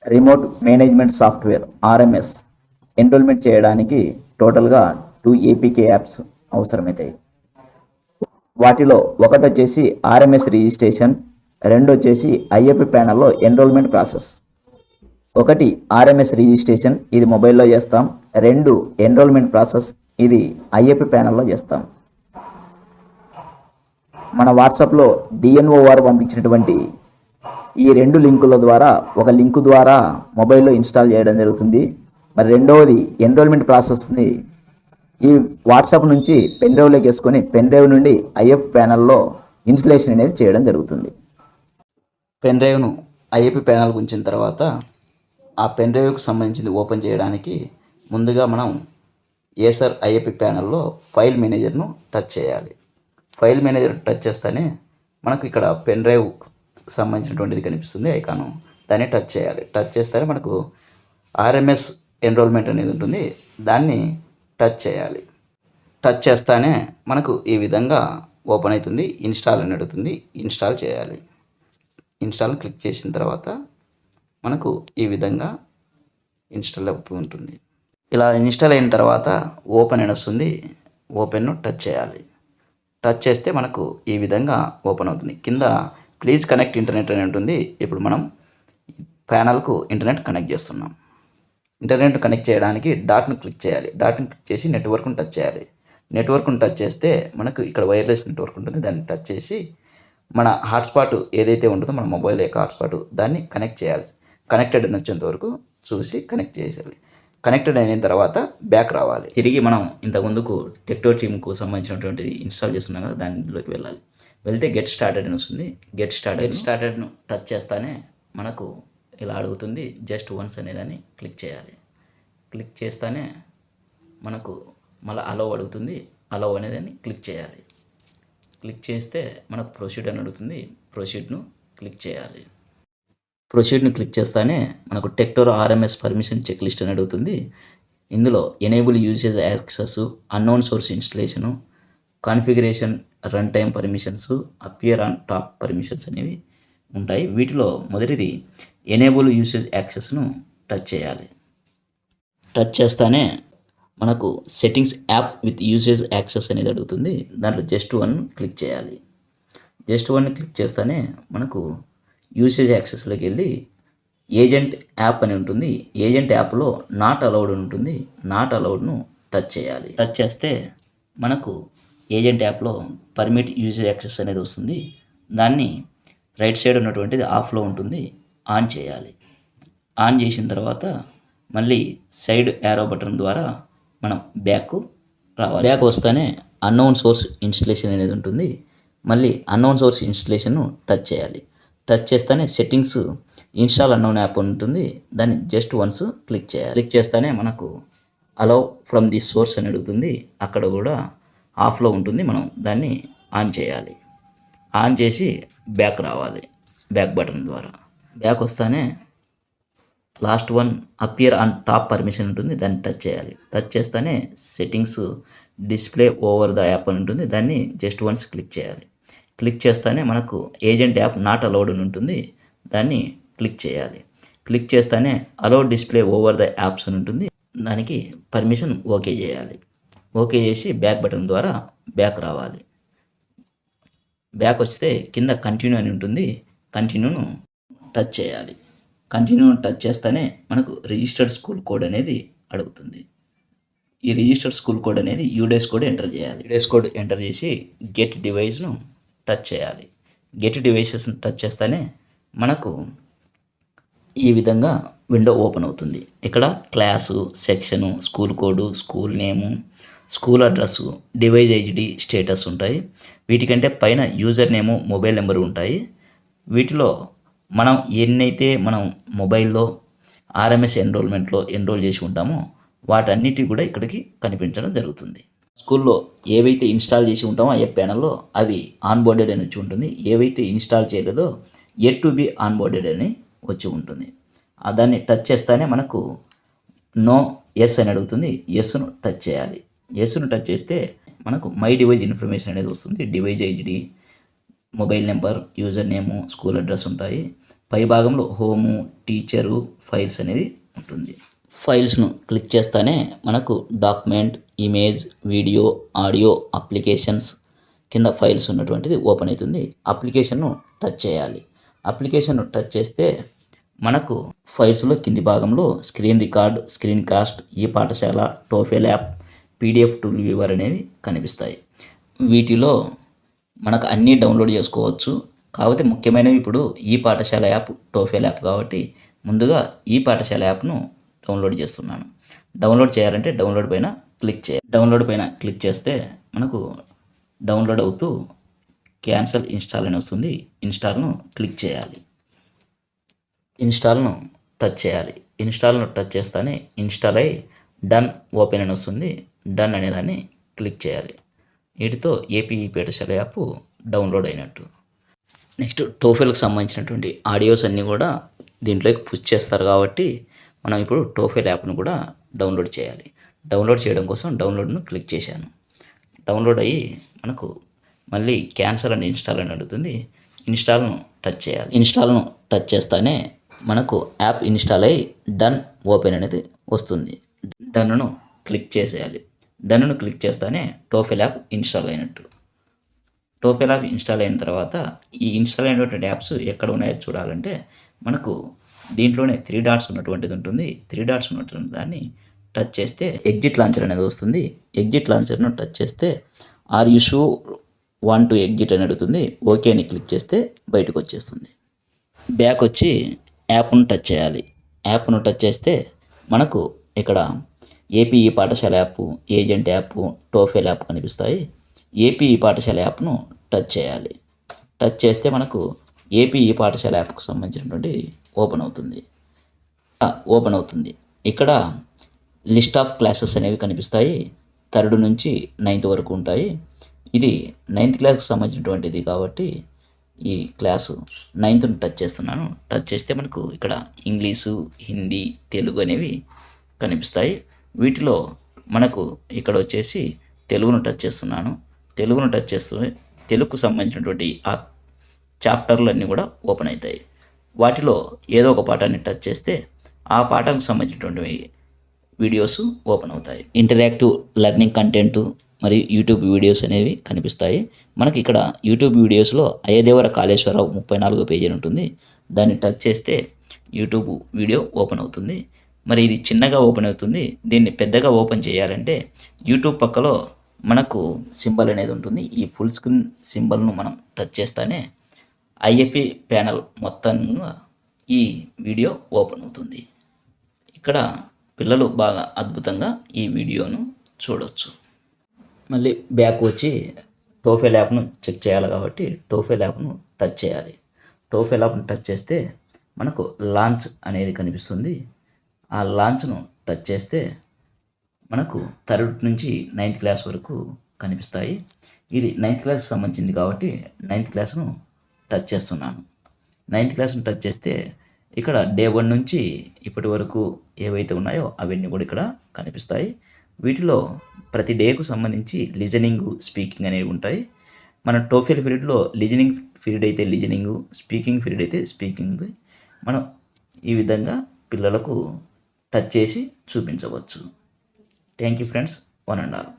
Remote management software RMS enrolment చేయడానికి టోటల్గా 2 APK apps అవసరమవుతాయి. వాటిలో ఒకటి వచ్చేసి ఆర్ఎంఎస్ రిజిస్ట్రేషన్, రెండు వచ్చేసి ఐఎఫ్పి ప్యానల్లో ఎన్రోల్మెంట్ ప్రాసెస్. ఒకటి ఆర్ఎంఎస్ రిజిస్ట్రేషన్, ఇది మొబైల్లో చేస్తాం. రెండు ఎన్రోల్మెంట్ ప్రాసెస్, ఇది ఐఎఫ్పి ప్యానల్లో చేస్తాం. మన వాట్సాప్లో డిఎన్ఓ వారు పంపించినటువంటి ఈ రెండు లింకుల ద్వారా ఒక లింకు ద్వారా మొబైల్లో ఇన్స్టాల్ చేయడం జరుగుతుంది. మరి రెండవది ఎన్రోల్మెంట్ ప్రాసెస్ని ఈ వాట్సాప్ నుంచి పెన్ డ్రైవ్లోకి వేసుకొని పెన్ డ్రైవ్ నుండి ఐఎఫ్ ప్యానల్లో ఇన్స్టలేషన్ అనేది చేయడం జరుగుతుంది. పెన్ డ్రైవ్ను ఐఎఫ్ ప్యానల్కి ఉంచిన తర్వాత ఆ పెన్ డ్రైవ్కి సంబంధించింది ఓపెన్ చేయడానికి ముందుగా మనం ఏసర్ ఐఎఫ్ ప్యానల్లో ఫైల్ మేనేజర్ను టచ్ చేయాలి. ఫైల్ మేనేజర్ టచ్ చేస్తేనే మనకు ఇక్కడ పెన్ డ్రైవ్ సంబంధించినటువంటిది కనిపిస్తుంది ఐకాను, దాన్ని టచ్ చేయాలి. టచ్ చేస్తేనే మనకు ఆర్ఎంఎస్ ఎన్రోల్మెంట్ అనేది ఉంటుంది, దాన్ని టచ్ చేయాలి. టచ్ చేస్తానే మనకు ఈ విధంగా ఓపెన్ అవుతుంది. ఇన్స్టాల్ అని అడుగుతుంది, ఇన్స్టాల్ చేయాలి. ఇన్స్టాల్ క్లిక్ చేసిన తర్వాత మనకు ఈ విధంగా ఇన్స్టాల్ అవుతూ ఉంటుంది. ఇలా ఇన్స్టాల్ అయిన తర్వాత ఓపెన్ అని వస్తుంది, ఓపెన్ను టచ్ చేయాలి. టచ్ చేస్తే మనకు ఈ విధంగా ఓపెన్ అవుతుంది. కింద ప్లీజ్ కనెక్ట్ ఇంటర్నెట్ అని ఉంటుంది. ఇప్పుడు మనం ప్యానల్కు ఇంటర్నెట్ కనెక్ట్ చేస్తున్నాం. ఇంటర్నెట్ కనెక్ట్ చేయడానికి డాట్ను క్లిక్ చేయాలి. డాట్ని క్లిక్ చేసి నెట్వర్క్ను టచ్ చేయాలి. నెట్వర్క్ను టచ్ చేస్తే మనకు ఇక్కడ వైర్లెస్ నెట్వర్క్ ఉంటుంది, దాన్ని టచ్ చేసి మన హాట్స్పాట్ ఏదైతే ఉంటుందో మన మొబైల్ యొక్క హాట్స్పాట్ దాన్ని కనెక్ట్ చేయాలి. కనెక్టెడ్ అని వచ్చేంత వరకు చూసి కనెక్ట్ చేయాలి. కనెక్టెడ్ అయిన తర్వాత బ్యాక్ రావాలి. తిరిగి మనం ఇంతకుముందుకు టెక్టో టీమ్కు సంబంధించినటువంటిది ఇన్స్టాల్ చేస్తున్నాం కదా, దానిలోకి వెళ్ళాలి. వెళ్తే గెట్ స్టార్టెడ్ అని వస్తుంది. గెట్ స్టార్టెడ్ను టచ్ చేస్తానే మనకు ఇలా అడుగుతుంది. జస్ట్ వన్స్ అనేదాన్ని క్లిక్ చేయాలి. క్లిక్ చేస్తానే మనకు మళ్ళీ అలౌ అడుగుతుంది. అలౌ అనేదాన్ని క్లిక్ చేయాలి. క్లిక్ చేస్తే మనకు ప్రొసీడ్ అని అడుగుతుంది. ప్రొసీడ్ను క్లిక్ చేయాలి. ప్రొసీడ్ను క్లిక్ చేస్తానే మనకు టెక్టోర్ ఆర్ఎంఎస్ పర్మిషన్ చెక్ లిస్ట్ అని అడుగుతుంది. ఇందులో enable usage access, unknown source installation, configuration, run time permissions, appear on top permissions అనేవి ఉంటాయి. వీటిలో మొదటిది ఎనేబుల్ యూసేజ్ యాక్సెస్ను టచ్ చేయాలి. టచ్ చేస్తానే మనకు settings app with usage access అనేది అడుగుతుంది. దాంట్లో జస్ట్ వన్ క్లిక్ చేయాలి. జస్ట్ వన్ క్లిక్ చేస్తానే మనకు యూసేజ్ యాక్సెస్లోకి వెళ్ళి ఏజెంట్ యాప్ అని ఉంటుంది. ఏజెంట్ యాప్లో నాట్ అలౌడ్ ఉంటుంది. నాట్ అలౌడ్ను టచ్ చేయాలి. టచ్ చేస్తే మనకు ఏజెంట్ యాప్లో పర్మిట్ యూసేజ్ యాక్సెస్ అనేది వస్తుంది. దాన్ని రైట్ సైడ్ ఉన్నటువంటిది ఆఫ్లో ఉంటుంది, ఆన్ చేయాలి. ఆన్ చేసిన తర్వాత మళ్ళీ సైడ్ యారో బటన్ ద్వారా మనం బ్యాక్ రావాలి. బ్యాక్ వస్తేనే అన్నోన్ సోర్స్ ఇన్స్టలేషన్ అనేది ఉంటుంది. మళ్ళీ అన్నోన్ సోర్స్ ఇన్స్టలేషన్ను టచ్ చేయాలి. టచ్ చేస్తేనే సెట్టింగ్స్ ఇన్స్టాల్ అన్నోన్ యాప్ ఉంటుంది, దాన్ని జస్ట్ వన్స్ క్లిక్ చేయాలి. క్లిక్ చేస్తేనే మనకు అలౌ ఫ్రమ్ ది సోర్స్ అని అడుగుతుంది. అక్కడ కూడా ఆఫ్లో ఉంటుంది, మనం దాన్ని ఆన్ చేయాలి. ఆన్ చేసి బ్యాక్ రావాలి. బ్యాక్ బటన్ ద్వారా బ్యాక్ వస్తానే last one appear on top permission ఉంటుంది, దాన్ని టచ్ చేయాలి. టచ్ చేస్తేనే settings display over the app అని ఉంటుంది, దాన్ని జస్ట్ వన్స్ క్లిక్ చేయాలి. క్లిక్ చేస్తేనే మనకు ఏజెంట్ యాప్ నాట్ అలౌడ్ అని ఉంటుంది, దాన్ని క్లిక్ చేయాలి. క్లిక్ చేస్తేనే allow display over the apps అని ఉంటుంది, దానికి పర్మిషన్ ఓకే చేయాలి. ఓకే చేసి బ్యాక్ బటన్ ద్వారా బ్యాక్ రావాలి. బ్యాక్ వస్తే కింద కంటిన్యూ అని ఉంటుంది, కంటిన్యూను టచ్ చేయాలి. కంటిన్యూను టచ్ చేస్తేనే మనకు రిజిస్టర్డ్ స్కూల్ కోడ్ అనేది అడుగుతుంది. ఈ రిజిస్టర్డ్ స్కూల్ కోడ్ అనేది యూడేస్ కోడ్ ఎంటర్ చేయాలి. యూడేస్ కోడ్ ఎంటర్ చేసి గెట్ డివైస్ను టచ్ చేయాలి. గెట్ డివైసెస్ని టచ్ చేస్తేనే మనకు ఈ విధంగా విండో ఓపెన్ అవుతుంది. ఇక్కడ class, section, school code, school నేము, school address, device ID, status ఉంటాయి. వీటికంటే పైన యూజర్ నేము, మొబైల్ నెంబరు ఉంటాయి. వీటిలో మనం ఎన్నైతే మనం మొబైల్లో ఆర్ఎంఎస్ ఎన్రోల్మెంట్లో ఎన్రోల్ చేసి ఉంటామో వాటన్నిటి కూడా ఇక్కడికి కనిపించడం జరుగుతుంది. స్కూల్లో ఏవైతే ఇన్స్టాల్ చేసి ఉంటామో ఏ ప్యానల్లో అవి ఆన్బోర్డెడ్ అని వచ్చి ఉంటుంది. ఏవైతే ఇన్స్టాల్ చేయలేదో ఎట్ టు బి ఆన్బోర్డెడ్ అని వచ్చి ఉంటుంది. దాన్ని టచ్ చేస్తానే మనకు నో ఎస్ అని అడుగుతుంది. ఎస్ను టచ్ చేయాలి. ఎస్ను టచ్ చేస్తే మనకు మై డివైజ్ ఇన్ఫర్మేషన్ అనేది వస్తుంది. Device ID, mobile number, user name, school address ఉంటాయి. పై భాగంలో హోము, టీచరు, ఫైల్స్ అనేది ఉంటుంది. ఫైల్స్ను క్లిక్ చేస్తానే మనకు document, image, video, audio, applications కింద ఫైల్స్ ఉన్నటువంటిది ఓపెన్ అవుతుంది. అప్లికేషన్ను టచ్ చేయాలి. అప్లికేషన్ను టచ్ చేస్తే మనకు ఫైల్స్లో కింది భాగంలో స్క్రీన్ రికార్డ్, స్క్రీన్ కాస్ట్, ఈ పాఠశాల, TOEFL app, PDF tool viewer అనేవి కనిపిస్తాయి. వీటిలో మనకు అన్నీ డౌన్లోడ్ చేసుకోవచ్చు. కాకపోతే ముఖ్యమైనవి ఇప్పుడు ఈ పాఠశాల యాప్, టోఫెల్ యాప్ కాబట్టి ముందుగా ఈ పాఠశాల యాప్ను డౌన్లోడ్ చేస్తున్నాను. డౌన్లోడ్ చేయాలంటే డౌన్లోడ్ పైన క్లిక్ చేయాలి. డౌన్లోడ్ పైన క్లిక్ చేస్తే మనకు డౌన్లోడ్ అవుతూ క్యాన్సల్ ఇన్స్టాల్ అని వస్తుంది. ఇన్స్టాల్ను క్లిక్ చేయాలి. ఇన్స్టాల్ను టచ్ చేయాలి. ఇన్స్టాల్ను టచ్ చేస్తానే ఇన్స్టాల్ అయ్యి డన్ ఓపెన్ అని వస్తుంది. డన్ అనేదాన్ని క్లిక్ చేయాలి. వీటితో ఏపీ పాఠశాల యాప్ డౌన్లోడ్ అయినట్టు. నెక్స్ట్ టోఫెల్కి సంబంధించినటువంటి ఆడియోస్ అన్నీ కూడా దీంట్లోకి పుష్ చేస్తారు కాబట్టి మనం ఇప్పుడు టోఫెల్ యాప్ను కూడా డౌన్లోడ్ చేయాలి. డౌన్లోడ్ చేయడం కోసం డౌన్లోడ్ను క్లిక్ చేశాను. డౌన్లోడ్ అయ్యి మనకు మళ్ళీ క్యాన్సల్ అండ్ ఇన్స్టాల్ అని అడుగుతుంది. ఇన్స్టాల్ను టచ్ చేయాలి. ఇన్స్టాల్ను టచ్ చేస్తానే మనకు యాప్ ఇన్స్టాల్ అయ్యి డన్ ఓపెన్ అనేది వస్తుంది. డన్ను క్లిక్ చేసేయాలి. డన్ను క్లిక్ చేస్తానే టోఫెల్ యాప్ ఇన్స్టాల్ అయినట్టు. టోఫెల్ యాప్ ఇన్స్టాల్ అయిన తర్వాత ఈ ఇన్స్టాల్ అయినటువంటి యాప్స్ ఎక్కడ ఉన్నాయో చూడాలంటే మనకు దీంట్లోనే 3 డాట్స్ ఉన్నటువంటిది ఉంటుంది. 3 డాట్స్ ఉన్నటువంటి దాన్ని టచ్ చేస్తే ఎగ్జిట్ లాంచర్ అనేది వస్తుంది. ఎగ్జిట్ లాంచర్ను టచ్ చేస్తే are you sure want to exit అని అడుగుతుంది. ఓకే అని క్లిక్ చేస్తే బయటకు వచ్చేస్తుంది. బ్యాక్ వచ్చి యాప్ను టచ్ చేయాలి. యాప్ను టచ్ చేస్తే మనకు ఇక్కడ ఏపీ పాఠశాల app, agent app, TOEFL app కనిపిస్తాయి. ఏపీ పాఠశాల యాప్ను టచ్ చేయాలి. టచ్ చేస్తే మనకు ఏపీ పాఠశాల యాప్కు సంబంధించినటువంటి ఓపెన్ అవుతుంది. ఇక్కడ లిస్ట్ ఆఫ్ క్లాసెస్ అనేవి కనిపిస్తాయి. 3rd నుంచి 9th వరకు ఉంటాయి. ఇది 9th క్లాస్కి సంబంధించినటువంటిది కాబట్టి ఈ క్లాసు 9th టచ్ చేస్తున్నాను. టచ్ చేస్తే మనకు ఇక్కడ ఇంగ్లీషు, హిందీ, తెలుగు అనేవి కనిపిస్తాయి. వీటిలో మనకు ఇక్కడ వచ్చేసి తెలుగును టచ్ చేస్తున్నాను. తెలుగును టచ్ చేస్తూ తెలుగుకు సంబంధించినటువంటి ఆ చాప్టర్లు అన్నీ కూడా ఓపెన్ అవుతాయి. వాటిలో ఏదో ఒక పాఠాన్ని టచ్ చేస్తే ఆ పాఠానికి సంబంధించినటువంటి వీడియోస్ ఓపెన్ అవుతాయి. ఇంటరాక్టివ్ లెర్నింగ్ కంటెంట్ మరియు యూట్యూబ్ వీడియోస్ అనేవి కనిపిస్తాయి. మనకి ఇక్కడ యూట్యూబ్ వీడియోస్లో అయ్యదేవర కాళేశ్వరరావు 34వ పేజీ ఉంటుంది. దాన్ని టచ్ చేస్తే యూట్యూబ్ వీడియో ఓపెన్ అవుతుంది. మరి ఇది చిన్నగా ఓపెన్ అవుతుంది. దీన్ని పెద్దగా ఓపెన్ చేయాలంటే యూట్యూబ్ పక్కలో మనకు సింబల్ అనేది ఉంటుంది. ఈ ఫుల్ స్క్రీన్ సింబల్ను మనం టచ్ చేస్తానే ఐఎఫ్పి ప్యానల్ మొత్తంగా ఈ వీడియో ఓపెన్ అవుతుంది. ఇక్కడ పిల్లలు బాగా అద్భుతంగా ఈ వీడియోను చూడవచ్చు. మళ్ళీ బ్యాక్ వచ్చి టోఫెల్ యాప్ను చెక్ చేయాలి కాబట్టి టోఫెల్ యాప్ను టచ్ చేయాలి. టోఫెల్ యాప్ను టచ్ చేస్తే మనకు లాంచ్ అనేది కనిపిస్తుంది. ఆ లాంచ్ను టచ్ చేస్తే మనకు 3rd నుంచి 9th క్లాస్ వరకు కనిపిస్తాయి. ఇది 9th క్లాస్కి సంబంధించింది కాబట్టి 9th క్లాస్ను టచ్ చేస్తున్నాను. 9th క్లాస్ను టచ్ చేస్తే ఇక్కడ డే 1 నుంచి ఇప్పటి వరకు ఏవైతే ఉన్నాయో అవన్నీ కూడా ఇక్కడ కనిపిస్తాయి. వీటిలో ప్రతి డేకు సంబంధించి లిజనింగ్, స్పీకింగ్ అనేవి ఉంటాయి. మన టోఫెల్ పీరియడ్లో లిజనింగ్ పీరియడ్ అయితే లిజనింగ్, స్పీకింగ్ పీరియడ్ అయితే స్పీకింగ్ మనం ఈ విధంగా పిల్లలకు టచ్ చేసి చూపించవచ్చు. Thank you friends, one and all.